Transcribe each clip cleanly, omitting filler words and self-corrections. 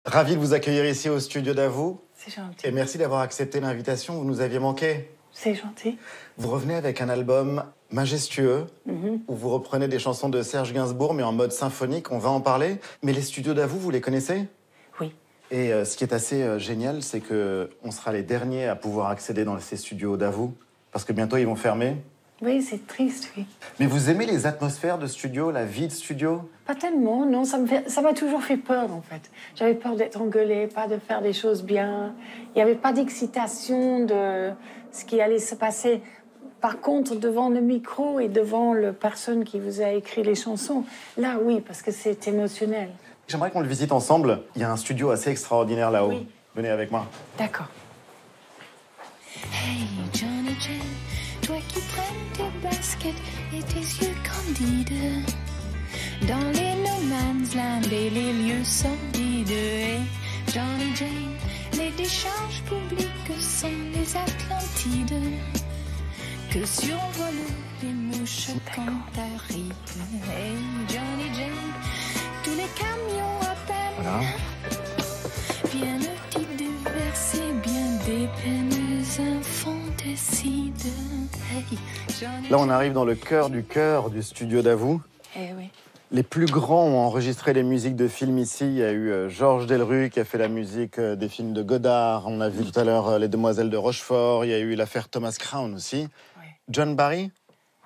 Ravi de vous accueillir ici au studio d'Avou. C'est gentil. Et merci d'avoir accepté l'invitation, vous nous aviez manqué. C'est gentil. Vous revenez avec un album majestueux, où vous reprenez des chansons de Serge Gainsbourg, mais en mode symphonique, on va en parler. Mais les studios d'Avou, vous les connaissez? Oui. Et ce qui est assez génial, c'est qu'on sera les derniers à pouvoir accéder dans ces studios d'Avou, parce que bientôt ils vont fermer. Oui, c'est triste, oui. Mais vous aimez les atmosphères de studio, la vie de studio? Pas tellement, non. Ça m'a toujours fait peur, en fait. J'avais peur d'être engueulée, pas de faire des choses bien. Il n'y avait pas d'excitation de ce qui allait se passer. Par contre, devant le micro et devant la personne qui vous a écrit les chansons, là, oui, parce que c'est émotionnel. J'aimerais qu'on le visite ensemble. Il y a un studio assez extraordinaire là-haut. Oui. Venez avec moi. D'accord. Hey Johnny Jane, toi qui traînes tes baskets et tes yeux candides dans les no man's land et les lieux sordides. Hey Johnny Jane, les décharges publiques sont les Atlantides que survolent les mouches cantarides. Hey Johnny Jane, tous les camions à peine Voilà. viennent-ils déverser bien des peines infanticides. Hey, Johnny Là, on arrive dans le cœur du studio d'Avou. Eh oui. Les plus grands ont enregistré les musiques de films ici. Il y a eu Georges Delerue qui a fait la musique des films de Godard. On a vu tout à l'heure Les Demoiselles de Rochefort. Il y a eu l'affaire Thomas Crown aussi. Oui. John Barry?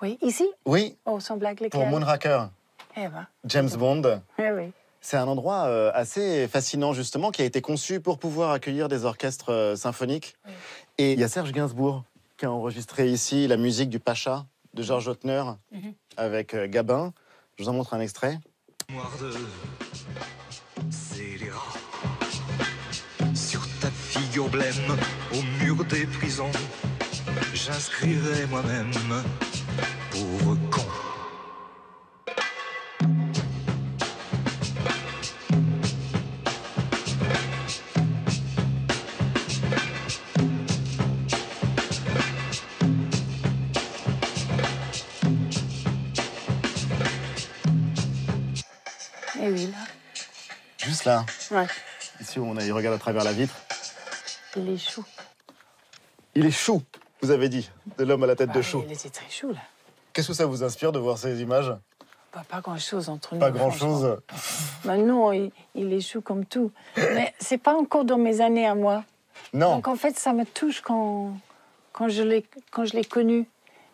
Oui, ici? Oui, Oh, sans blague, lesquels? pour Moonraker. Eh ben. James Bond. Eh oui. C'est un endroit assez fascinant, justement, qui a été conçu pour pouvoir accueillir des orchestres symphoniques. Oui. Et il y a Serge Gainsbourg qui a enregistré ici la musique du Pacha de Georges Lautner avec Gabin. Je vous en montre un extrait. Noir de scélérat sur ta figure blême au mur des prisons, j'inscrirai moi-même pauvre con. Eh oui, là. Juste là, Ouais. ici où il regarde à travers la vitre. Il est chou. Il est chou, vous avez dit, de l'homme à la tête Ah de oui, chou. il était très chou, là. Qu'est-ce que ça vous inspire de voir ces images? Pas grand-chose entre nous. Pas franchement. grand-chose. Ben non, il est chou comme tout. Mais c'est pas encore dans mes années à moi. Non. Donc en fait, ça me touche quand je l'ai connu.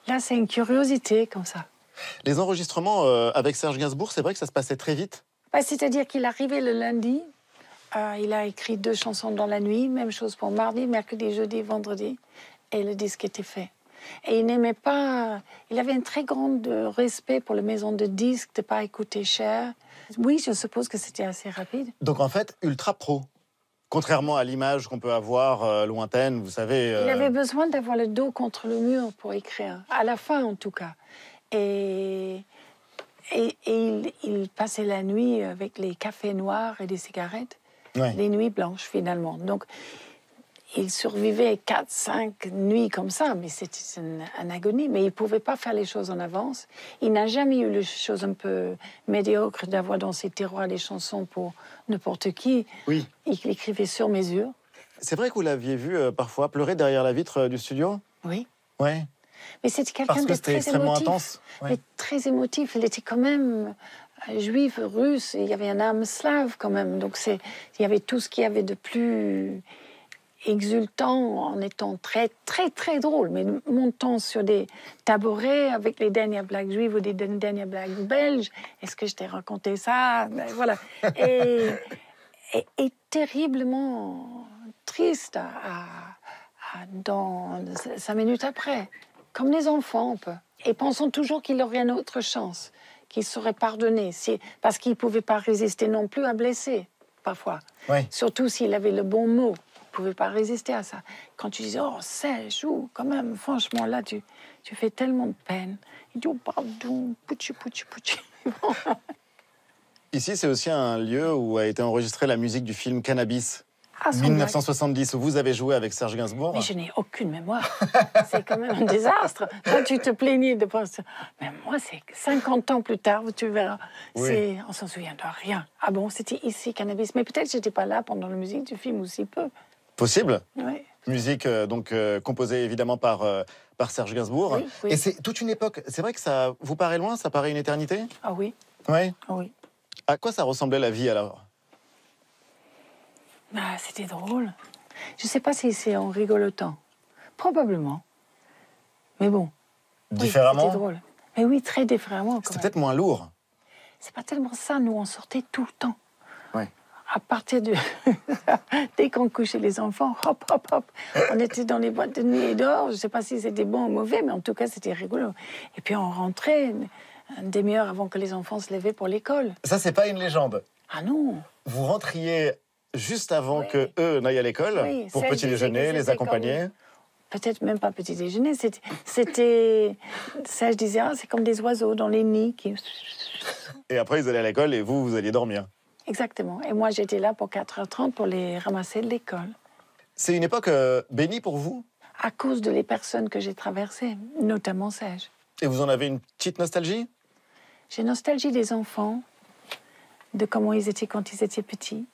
Là, c'est une curiosité comme ça. Les enregistrements avec Serge Gainsbourg, c'est vrai que ça se passait très vite. Ben, c'est-à-dire qu'il arrivait le lundi, il a écrit 2 chansons dans la nuit, même chose pour mardi, mercredi, jeudi, vendredi, et le disque était fait. Et il n'aimait pas... Il avait un très grand respect pour les maisons de disques, de ne pas écouter cher. Oui, je suppose que c'était assez rapide. Donc en fait, ultra pro. Contrairement à l'image qu'on peut avoir lointaine, vous savez... Il avait besoin d'avoir le dos contre le mur pour écrire, à la fin en tout cas. Et il passait la nuit avec les cafés noirs et des cigarettes, Ouais. les nuits blanches finalement. Donc il survivait 4-5 nuits comme ça, mais c'était une agonie. Mais il ne pouvait pas faire les choses en avance. Il n'a jamais eu les choses un peu médiocres d'avoir dans ses tiroirs des chansons pour n'importe qui. Oui. Il écrivait sur mesure. C'est vrai que vous l'aviez vu parfois pleurer derrière la vitre du studio? Oui. Ouais. Mais c'était quelqu'un Parce de que c'était très extrêmement émotif. intense. Ouais. Mais très émotif. Il était quand même juif, russe. Et il y avait un âme slave quand même. Donc il y avait tout ce qu'il y avait de plus exultant en étant très, très, très drôle. Mais montant sur des tabourets avec les dernières blagues juives ou des dernières blagues belges. Est-ce que je t'ai raconté ça? Ben, voilà. Et terriblement triste dans 5 minutes après. Comme les enfants, un peu. Et pensant toujours qu'il aurait une autre chance, qu'il serait pardonné, parce qu'il ne pouvait pas résister non plus à blesser, parfois. Ouais. Surtout s'il avait le bon mot. Il ne pouvait pas résister à ça. Quand tu disais, oh, Serge, quand même, franchement, là, tu fais tellement de peine. Il dit, oh, pardon, pouchi, pouchi, pouchi. Ici, c'est aussi un lieu où a été enregistrée la musique du film Cannabis. Ah, son 1970, où vous avez joué avec Serge Gainsbourg. Mais je n'ai aucune mémoire. C'est quand même un désastre. Toi, tu te plaignais de penser. Mais moi, c'est 50 ans plus tard, tu verras. Oui. On s'en souvient de rien. Ah bon, c'était ici, Cannabis. Mais peut-être que je n'étais pas là pendant la musique du film aussi peu. Possible. Oui. Musique composée évidemment par Serge Gainsbourg. Oui, oui. Et c'est toute une époque. C'est vrai que ça vous paraît loin, ça paraît une éternité? Ah oui, Oui. ah oui. À quoi ça ressemblait la vie alors? Ah, c'était drôle. Je ne sais pas si c'est en rigolotant. Probablement. Mais bon. Différemment? Oui, c'était drôle. Mais oui, très différemment. quand C'était même. peut-être moins lourd. C'est pas tellement ça. Nous, on sortait tout le temps. Ouais. À partir de... Dès qu'on couchait les enfants, hop, hop, hop. On était dans les boîtes de nuit et dehors. Je ne sais pas si c'était bon ou mauvais, mais en tout cas, c'était rigolo. Et puis, on rentrait une demi-heure avant que les enfants se levaient pour l'école. Ça, c'est pas une légende. Ah non. Vous rentriez juste avant Oui. que eux n'aillent à l'école Oui, pour ça, je petit disais déjeuner, que les c'était accompagner. Peut-être même pas petit déjeuner. Ça, je disais, ah, c'est comme des oiseaux dans les nids qui... Et après, ils allaient à l'école et vous alliez dormir. Exactement. Et moi, j'étais là pour 4h30 pour les ramasser de l'école. C'est une époque bénie pour vous? À cause de les personnes que j'ai traversées, notamment Serge. Et vous en avez une petite nostalgie? J'ai nostalgie des enfants, de comment ils étaient quand ils étaient petits.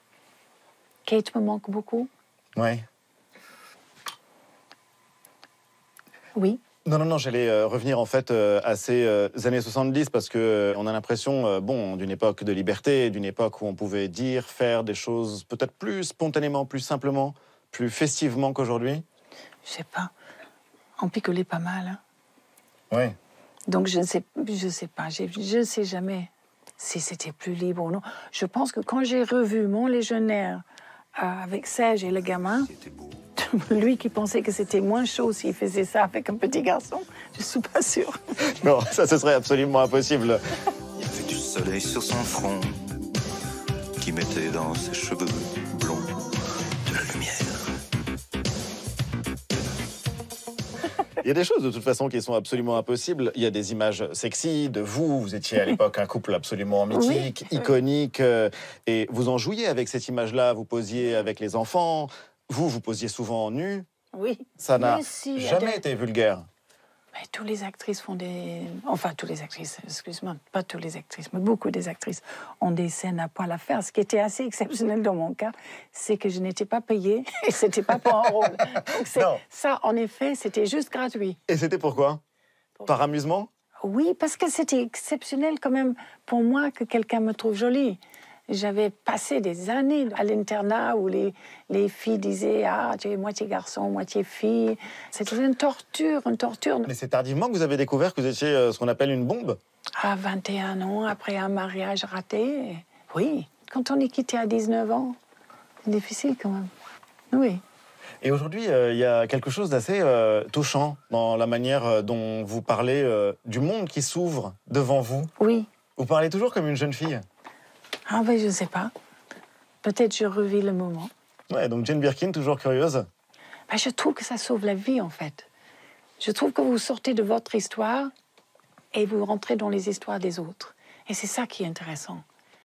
Kate me manque beaucoup. Oui. Oui. Non, j'allais revenir en fait à ces années 70 parce que on a l'impression, d'une époque de liberté, d'une époque où on pouvait dire, faire des choses peut-être plus spontanément, plus simplement, plus festivement qu'aujourd'hui. Je sais pas. On picolait pas mal. Hein. Oui. Donc je ne sais pas. Je ne sais jamais si c'était plus libre ou non. Je pense que quand j'ai revu mon légionnaire avec Serge et le gamin, lui qui pensait que c'était moins chaud s'il faisait ça avec un petit garçon, je suis pas sûre. Non, ça ce serait absolument impossible. Il y avait du soleil sur son front qui mettait dans ses cheveux blonds de la lumière. Il y a des choses de toute façon qui sont absolument impossibles. Il y a des images sexy de vous. Vous étiez à l'époque un couple absolument mythique, iconique. Et vous en jouiez avec cette image-là. Vous posiez avec les enfants. Vous posiez souvent nu. Oui. Ça n'a Mais si, jamais été vulgaire. Mais toutes les actrices font des... Enfin, toutes les actrices, excuse-moi, pas toutes les actrices, mais beaucoup des actrices ont des scènes à poil à faire. Ce qui était assez exceptionnel dans mon cas, c'est que je n'étais pas payée et c'était pas pour un rôle. Donc ça, en effet, c'était juste gratuit. Et c'était pourquoi? Par amusement? Oui, parce que c'était exceptionnel quand même pour moi que quelqu'un me trouve jolie. J'avais passé des années à l'internat où les filles disaient « Ah, tu es moitié garçon, moitié fille ». C'était une torture, une torture. Mais c'est tardivement que vous avez découvert que vous étiez ce qu'on appelle une bombe? À 21 ans, après un mariage raté. Oui, quand on est quitté à 19 ans, c'est difficile quand même. Oui. Et aujourd'hui, il y a quelque chose d'assez touchant dans la manière dont vous parlez du monde qui s'ouvre devant vous. Oui. Vous parlez toujours comme une jeune fille. Ah ben, je ne sais pas. Peut-être je revis le moment. Ouais, donc Jane Birkin, toujours curieuse. Ben, je trouve que ça sauve la vie, en fait. Je trouve que vous sortez de votre histoire et vous rentrez dans les histoires des autres. Et c'est ça qui est intéressant.